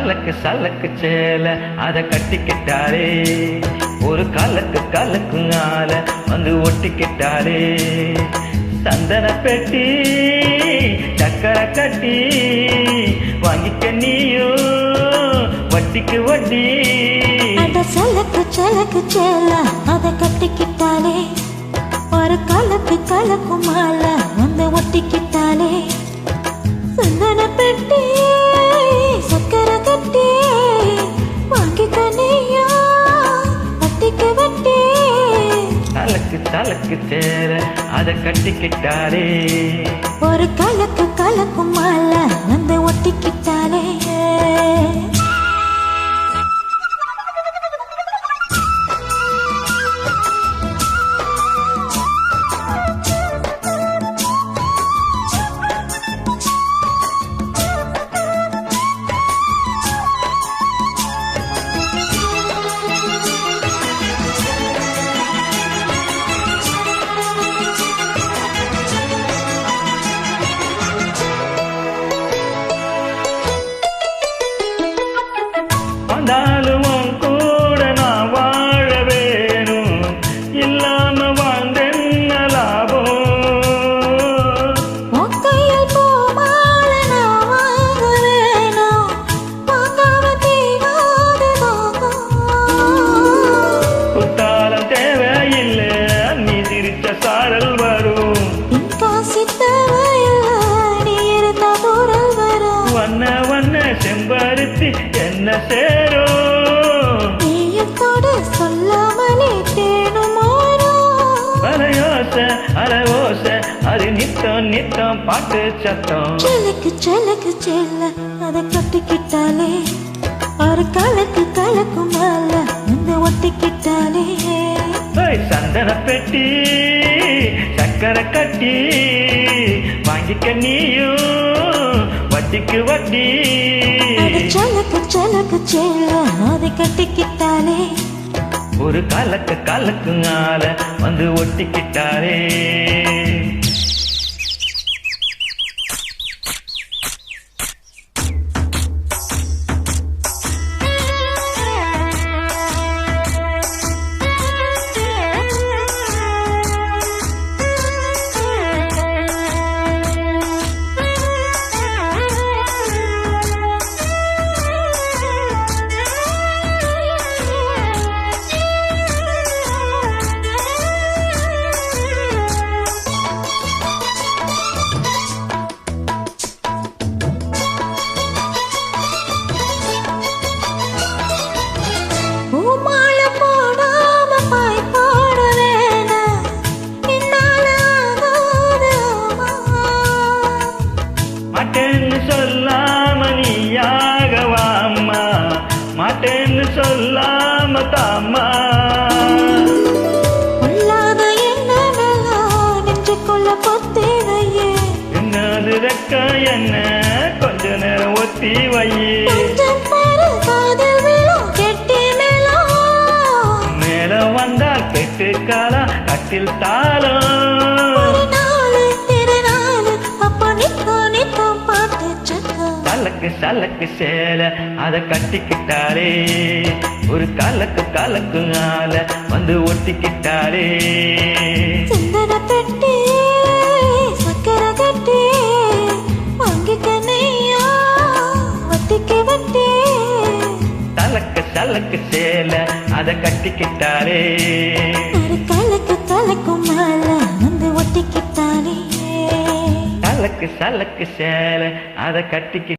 சலக்கு சலக்கு சேல அத கட்டிக்கிட்டாரே, ஒரு கலக்கு கலக்கு ஆல வந்து ஒட்டிக்கிட்டாரே. சந்தன பெட்டி சக்கரை கட்டி வாங்கிக்க நீயும் வட்டிக்கு வட்டி. அத சலக்கு சலக்கு சேல அத கட்டிக்கிட்டாலே, ஒரு கலக்கு கலக்கு மால வந்து ஒட்டிக்கிட்டாலே. சந்தன பெட்டி சக்கரை கட்டி வாங்கிக்க நீயும் வட்டிக்கு வட்டி. சலக்கு சலக்கு சேர அத கட்டிக்கிட்டாரே, ஒரு கலக்கு கலக்கு மால வந்து ஒட்டிக்கிட்டாலே. வந்தாலும் கூட நான் வாழ வேணும், இல்லாம வாழ்ந்தென்ன லாபம். மொக்கையில் பூமால நான் வாங்க வேணும், வாங்காம தீவாத தாகம். குத்தாலம் தேவையில்லை, நீ சிரிச்ச சாரல் வரும். காசி தேவையில்லை, நீ இருந்த தூரல் வரும். வண்ண வண்ண செம்பருத்தி என்ன சேரும், நீயத்தோடு சொல்லாமலே தேனுமாறும். அலையோச அலவோச அது நித்தம் நித்தம் பாட்டு சத்தம். செலக்கு செலக்கு செல்ல அதை கட்டிக்கிட்டாலே, ஒரு கலக்கு கலக்கு மேல வந்து ஒட்டிக்கிட்டாலே. சந்தன பெட்டி சக்கரை கட்டி வாங்கிக்க நீயும் வட்டிக்கு வட்டி. செலக்கு செலக்கு செல்ல அதை கட்டிக்கிட்டாலே, ஒரு கலக்கு கலக்கு ஆல வந்து ஒட்டிக்கிட்டாரே. மாட்டேன்னு சொல்லாம நீயாகவாம்மா, மாட்டேன்னு சொல்லாம தாம்மா. உள்ளாத எண்ணமெல்லாம் நெஞ்சுக்குள்ள பொத்திவையே, என்னது ரெக்க என்ன கொஞ்ச நேரம் ஒத்தி வையே. கொஞ்சம் பாரு காதல் விழும் கெட்டி மேலும். மேல வந்தா கெட்டு காலா கட்டில் தாளம். ஒரு நாளு இரு நாளு அப்ப நித்தம் நித்தம் பாட்டு சத்தம். சலக்கு சலக்கு சேல அத கட்டிக்கிட்டாரே, ஒரு கலக்கு கலக்கு ஆல வந்து ஒட்டிக்கிட்டாரே. சந்தன பெட்டி சக்கரை கட்டி வாங்கிக்க நீயா வட்டிக்கு வட்டி. சலக்கு சலக்கு சேல அத கட்டிக்கிட்டாரே, ஒரு கலக்கு கலக்கு மேல வந்து ஒட்டிக்கிட்டாலே. சலக்கு சலக்கு சேல அத கட்டிக்கிட்டாரே.